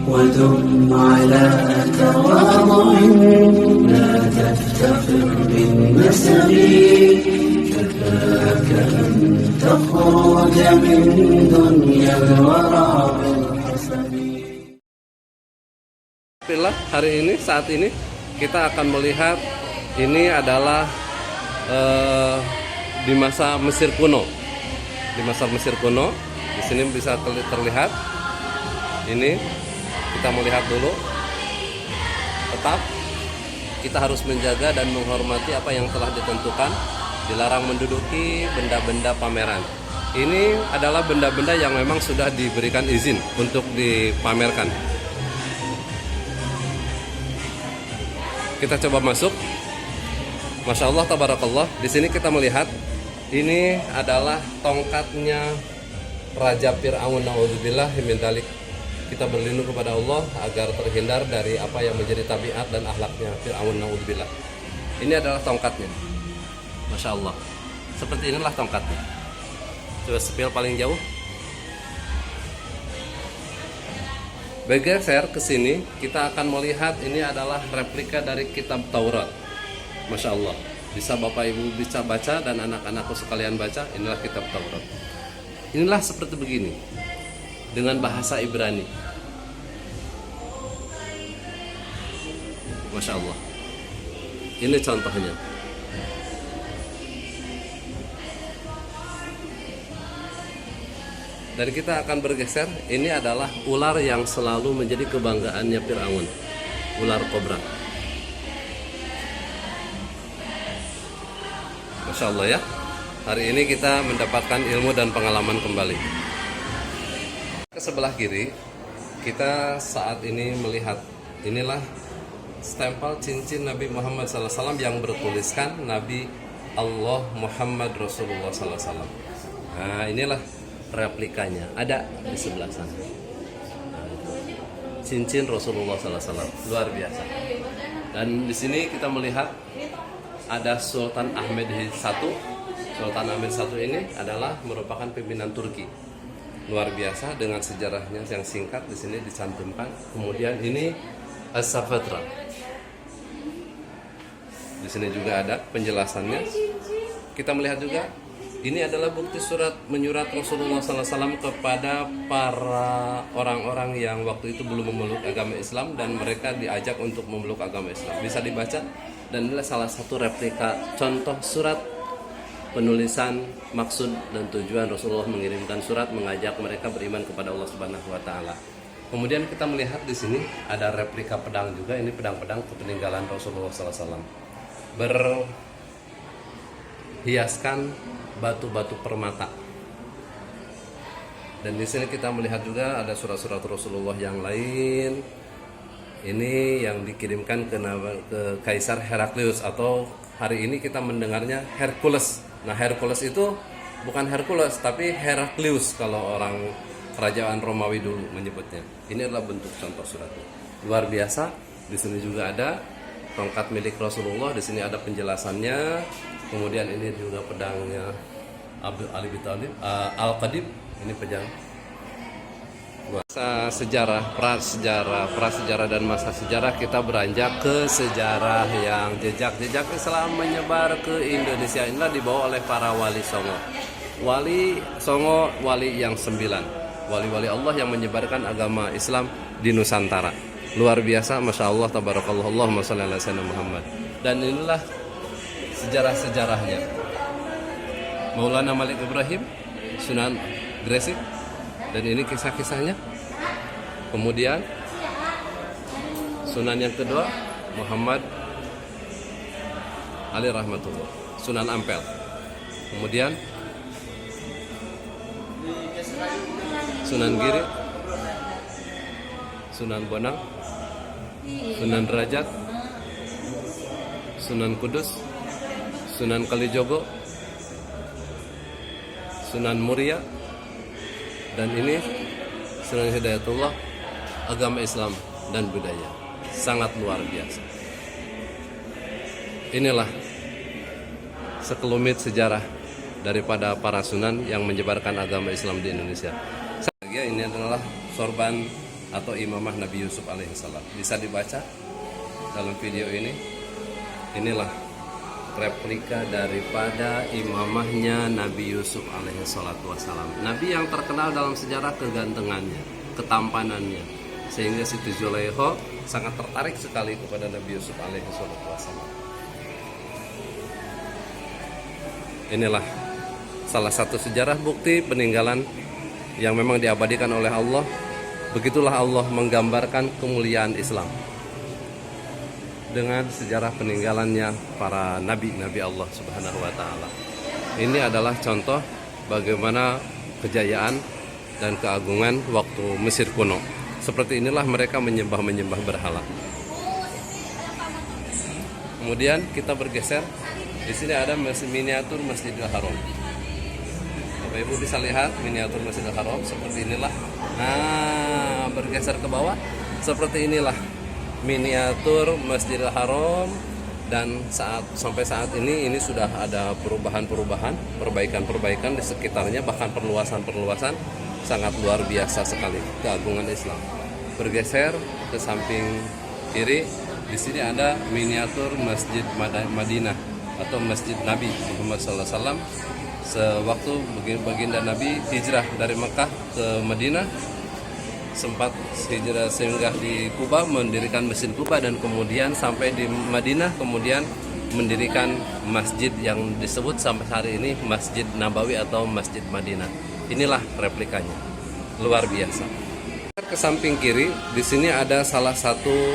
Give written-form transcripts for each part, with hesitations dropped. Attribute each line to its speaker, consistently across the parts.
Speaker 1: ودم على تواضع لا تفتخر بالنسب كفاك أن تخرج من دنيا الورى بالحسب.
Speaker 2: Alhamdulillah, saat ini kita akan melihat ini adalah di masa Mesir kuno. Di masa Mesir kuno, di sini bisa terlihat. Ini kita melihat dulu. Tetap kita harus menjaga dan menghormati apa yang telah ditentukan. Dilarang menduduki benda-benda pameran. Ini adalah benda-benda yang memang sudah diberikan izin untuk dipamerkan. Kita coba masuk. Masya Allah, tabarakallah. Di sini kita melihat ini adalah tongkatnya Raja Fir'aun, na'udzubillah min dzalik. Kita berlindung kepada Allah agar terhindar dari apa yang menjadi tabiat dan akhlaknya Fir'aun, na'udzubillah. Ini adalah tongkatnya. Masya Allah. Seperti inilah tongkatnya. Coba spill paling jauh. Bergeser ke sini, kita akan melihat ini adalah replika dari kitab Taurat. Masya Allah. Bisa Bapak Ibu bisa baca dan anak-anakku sekalian baca. Inilah kitab Taurat. Inilah seperti begini, dengan bahasa Ibrani. Masya Allah. Ini contohnya. Dan kita akan bergeser. Ini adalah ular yang selalu menjadi kebanggaannya Fir'aun, ular kobra. Masya Allah ya. Hari ini kita mendapatkan ilmu dan pengalaman kembali. Ke sebelah kiri, kita saat ini melihat inilah stempel cincin Nabi Muhammad SAW yang bertuliskan Nabi Allah Muhammad Rasulullah SAW. Nah, inilah replikanya, ada di sebelah sana. Cincin Rasulullah SAW, luar biasa. Dan di sini kita melihat ada Sultan Ahmed I. Sultan Ahmed I ini adalah merupakan pimpinan Turki. Luar biasa dengan sejarahnya yang singkat di sini dicantumkan. Kemudian ini As-Safatra. Di sini juga ada penjelasannya. Kita melihat juga ini adalah bukti surat menyurat Rasulullah SAW kepada para orang-orang yang waktu itu belum memeluk agama Islam dan mereka diajak untuk memeluk agama Islam. Bisa dibaca dan inilah salah satu replika contoh surat penulisan maksud dan tujuan Rasulullah mengirimkan surat mengajak mereka beriman kepada Allah Subhanahu wa taala. Kemudian kita melihat di sini ada replika pedang juga. Ini pedang-pedang kepeninggalan Rasulullah SAW. Berhiaskan batu-batu permata. Dan di sini kita melihat juga ada surat-surat Rasulullah yang lain. Ini yang dikirimkan ke Kaisar Heraklius atau hari ini kita mendengarnya Hercules. Nah, Hercules itu bukan Hercules tapi Heraklius kalau orang kerajaan Romawi dulu menyebutnya. Ini adalah bentuk contoh suratnya. Luar biasa. Di sini juga ada tongkat milik Rasulullah. Di sini ada penjelasannya. Kemudian ini juga pedangnya Abdul Ali bin Thalib Al-Qadib. Ini pedang. Masa sejarah, prasejarah dan masa sejarah kita beranjak ke sejarah yang jejak Islam menyebar ke Indonesia. Inilah dibawa oleh para wali Songo. Wali Songo, wali yang 9. Wali-wali Allah yang menyebarkan agama Islam di Nusantara. Luar biasa, Masya Allah, tabarakallah, Allahumma shalli ala sayyidina Muhammad. Dan inilah sejarah-sejarahnya. Maulana Malik Ibrahim, Sunan Gresik, dan ini kisah-kisahnya. Kemudian Sunan yang kedua Muhammad Ali Rahmatullah, Sunan Ampel. Kemudian Sunan Giri, Sunan Bonang, Sunan Derajat, Sunan Kudus, Sunan Kalijogo, Sunan Muria, dan ini Sunan Hidayatullah, agama Islam dan budaya. Sangat luar biasa. Inilah sekelumit sejarah daripada para sunan yang menyebarkan agama Islam di Indonesia. Ini adalah sorban atau imamah Nabi Yusuf alaihissalam. Bisa dibaca dalam video ini. Inilah replika daripada imamahnya Nabi Yusuf alaihissalam. Nabi yang terkenal dalam sejarah kegantengannya, ketampanannya, sehingga Siti Zulaikha sangat tertarik sekali kepada Nabi Yusuf alaihissalam. Inilah salah satu sejarah bukti peninggalan yang memang diabadikan oleh Allah. Begitulah Allah menggambarkan kemuliaan Islam dengan sejarah peninggalannya para nabi-nabi Allah Subhanahu wa taala. Ini adalah contoh bagaimana kejayaan dan keagungan waktu Mesir kuno. Seperti inilah mereka menyembah berhala. Kemudian kita bergeser. Di sini ada miniatur Masjidil Haram. Bapak Ibu bisa lihat miniatur Masjidil Haram seperti inilah. Nah, bergeser ke bawah seperti inilah miniatur Masjidil Haram, dan sampai saat ini sudah ada perubahan-perubahan, perbaikan-perbaikan di sekitarnya, bahkan perluasan-perluasan sangat luar biasa sekali keagungan Islam. Bergeser ke samping kiri, di sini ada miniatur Masjid Madinah atau Masjid Nabi Muhammad SAW sewaktu baginda Nabi hijrah dari Mekah ke Madinah, sempat hijrah singgah di Kuba, mendirikan Masjid Kuba, dan kemudian sampai di Madinah, kemudian mendirikan masjid yang disebut sampai hari ini Masjid Nabawi atau Masjid Madinah. Inilah replikanya, luar biasa. Ke samping kiri, di sini ada salah satu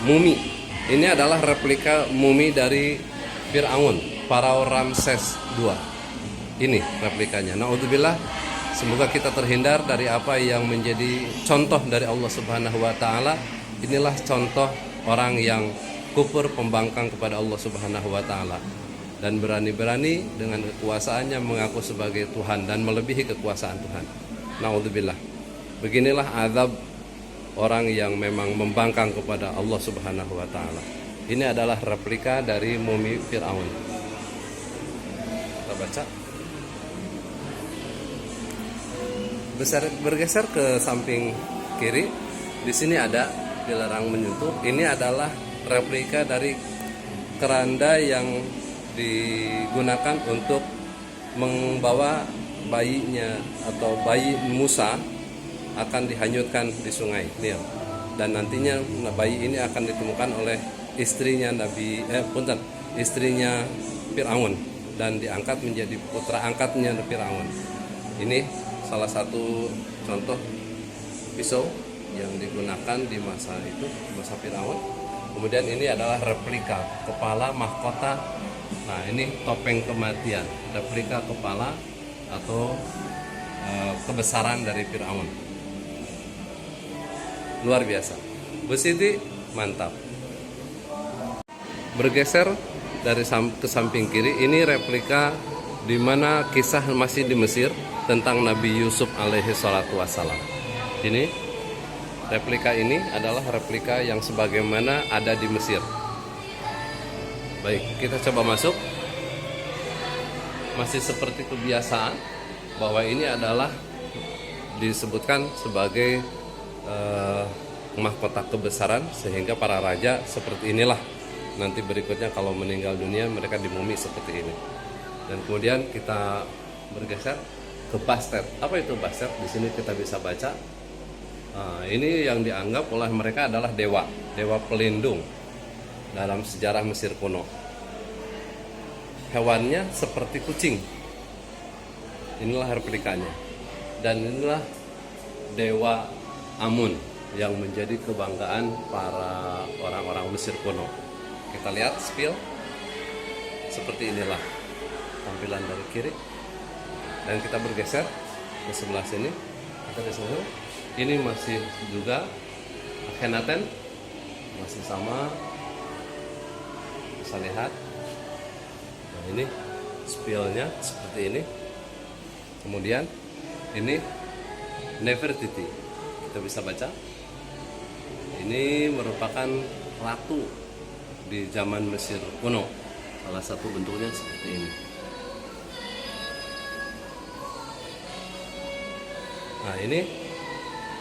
Speaker 2: mumi. Ini adalah replika mumi dari Fir'aun, Farao Ramses II. Ini replikanya. Naudzubillah, semoga kita terhindar dari apa yang menjadi contoh dari Allah Subhanahu wa taala. Inilah contoh orang yang kufur, pembangkang kepada Allah Subhanahu wa taala, dan berani-berani dengan kekuasaannya mengaku sebagai Tuhan dan melebihi kekuasaan Tuhan. Naudzubillah. Beginilah azab orang yang memang membangkang kepada Allah Subhanahu wa taala. Ini adalah replika dari mumi Fir'aun. Kita baca. Bergeser ke samping kiri, di sini ada dilarang menyentuh. Ini adalah replika dari keranda yang digunakan untuk membawa bayinya atau bayi Musa akan dihanyutkan di sungai Nil, dan nantinya bayi ini akan ditemukan oleh istrinya istrinya Fir'aun dan diangkat menjadi putra angkatnya Fir'aun. Ini salah satu contoh pisau yang digunakan di masa itu, masa Fir'aun. Kemudian ini adalah replika kepala mahkota. Nah, ini topeng kematian, replika kepala atau kebesaran dari Fir'aun. Luar biasa. Bu Siti, mantap. Bergeser dari ke samping kiri, ini replika di mana kisah masih di Mesir tentang Nabi Yusuf alaihi salatu wassalam. Ini replika ini adalah replika yang sebagaimana ada di Mesir. Baik, kita coba masuk. Masih seperti kebiasaan bahwa ini adalah disebutkan sebagai mahkota kebesaran, sehingga para raja seperti inilah nanti berikutnya kalau meninggal dunia mereka dimumi seperti ini. Dan kemudian kita bergeser ke bastet. Apa itu bastet? Di sini kita bisa baca. Nah, ini yang dianggap oleh mereka adalah dewa pelindung dalam sejarah Mesir kuno. Hewannya seperti kucing. Inilah replikanya. Dan inilah dewa Amun yang menjadi kebanggaan para orang-orang Mesir kuno. Kita lihat spill seperti inilah tampilan dari kiri, dan kita bergeser ke sebelah sini. Kita di sini, ini masih juga Akhenaten, masih sama, bisa lihat. Nah, ini spillnya seperti ini. Kemudian ini Nefertiti, kita bisa baca. Ini merupakan ratu di zaman Mesir kuno. Salah satu bentuknya seperti ini. Nah, ini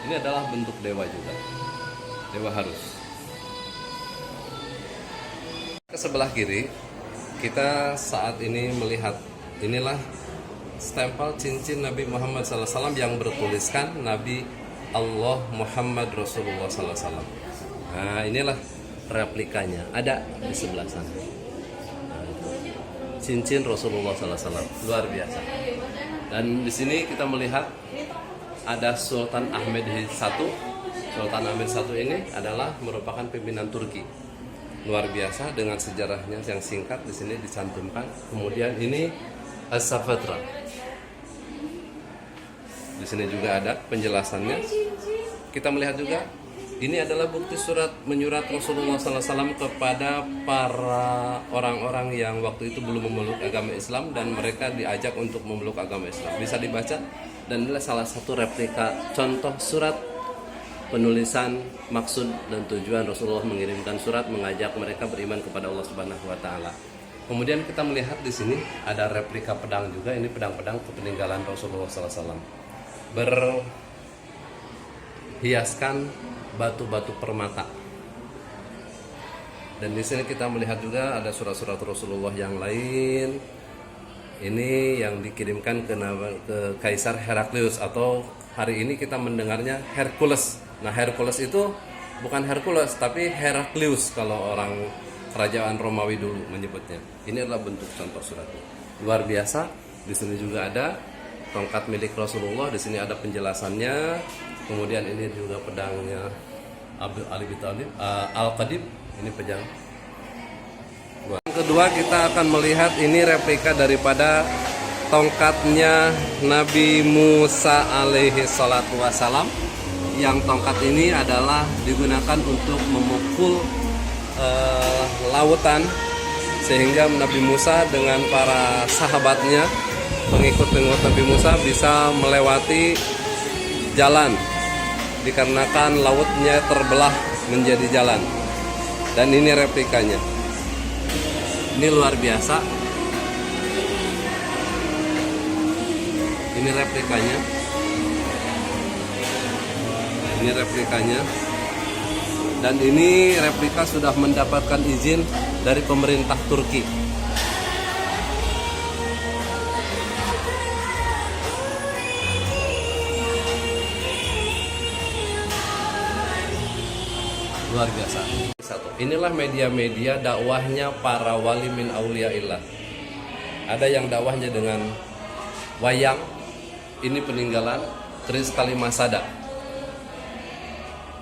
Speaker 2: Ini adalah bentuk dewa juga. Dewa Harus. Ke sebelah kiri, kita saat ini melihat inilah stempel cincin Nabi Muhammad SAW yang bertuliskan Nabi Allah Muhammad Rasulullah SAW. Nah, inilah replikanya, ada di sebelah sana. Cincin Rasulullah SAW, luar biasa. Dan di sini kita melihat ada Sultan Ahmed I. Sultan Ahmed I ini adalah merupakan pimpinan Turki. Luar biasa dengan sejarahnya yang singkat di sini dicantumkan. Kemudian ini As-Safatra. Di sini juga ada penjelasannya. Kita melihat juga ini adalah bukti surat menyurat Rasulullah SAW kepada para orang-orang yang waktu itu belum memeluk agama Islam dan mereka diajak untuk memeluk agama Islam. Bisa dibaca dan inilah salah satu replika contoh surat penulisan maksud dan tujuan Rasulullah mengirimkan surat mengajak mereka beriman kepada Allah Subhanahu wa taala. Kemudian kita melihat di sini ada replika pedang juga, ini pedang-pedang kepeninggalan Rasulullah SAW. Berhiaskan batu-batu permata. Dan di sini kita melihat juga ada surat-surat Rasulullah yang lain. Ini yang dikirimkan ke Kaisar Heraklius atau hari ini kita mendengarnya Hercules. Nah, Hercules itu bukan Hercules tapi Heraklius kalau orang kerajaan Romawi dulu menyebutnya. Ini adalah bentuk contoh suratnya. Luar biasa. Di sini juga ada tongkat milik Rasulullah, di sini ada penjelasannya. Kemudian ini juga pedangnya Ali bin Thalib, Al-Qadib, ini pedang. Yang kedua kita akan melihat ini replika daripada tongkatnya Nabi Musa alaihi salatu wassalam. Yang tongkat ini adalah digunakan untuk memukul lautan sehingga Nabi Musa dengan para sahabatnya, pengikut-pengikut Nabi Musa bisa melewati jalan dikarenakan lautnya terbelah menjadi jalan. Dan ini replikanya. Ini luar biasa. Ini replikanya. Ini replikanya. Dan ini replika sudah mendapatkan izin dari pemerintah Turki. Luar biasa. Inilah media-media dakwahnya para wali min auliyaillah. Ada yang dakwahnya dengan wayang. Ini peninggalan keris kalimat sada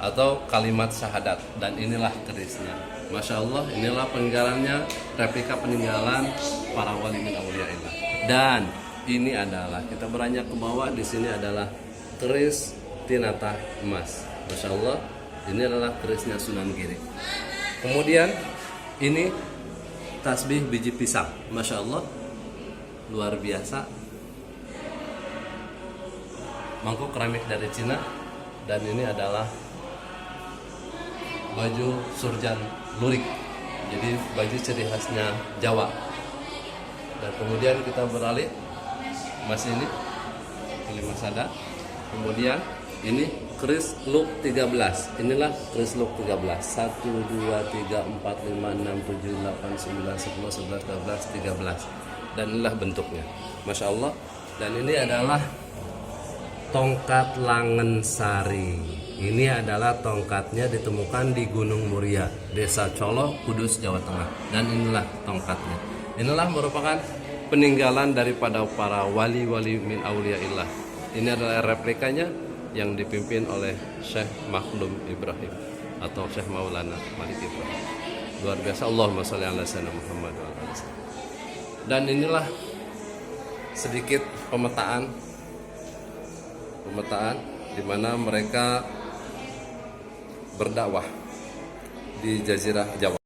Speaker 2: atau kalimat syahadat, dan inilah kerisnya. Masya Allah, inilah peninggalannya, replika peninggalan para wali min auliyaillah. Dan ini adalah, kita beranjak ke bawah, di sini adalah keris tinata emas. Masya Allah, ini adalah kerisnya Sunan Giri. Kemudian ini tasbih biji pisang. Masya Allah, luar biasa. Mangkuk keramik dari Cina. Dan ini adalah baju surjan lurik, jadi baju ciri khasnya Jawa. Dan kemudian kita beralih, masih ini masada. Kemudian ini keris luk 13. Inilah keris luk 13. 1 2 3 4 5 6 7 8 9 10 11 12 13. Dan inilah bentuknya. Masya Allah. Dan ini adalah tongkat Langensari. Ini adalah tongkatnya ditemukan di Gunung Muria, Desa Colo, Kudus, Jawa Tengah. Dan inilah tongkatnya. Inilah merupakan peninggalan daripada para wali-wali min auliyaillah. Ini adalah replikanya yang dipimpin oleh Syekh Makhlum Ibrahim atau Syekh Maulana Malik Ibrahim. Luar biasa. Allahumma sholli ala sayyidina Muhammad wa ala alihi. Dan inilah sedikit pemetaan di mana mereka berdakwah di Jazirah Jawa.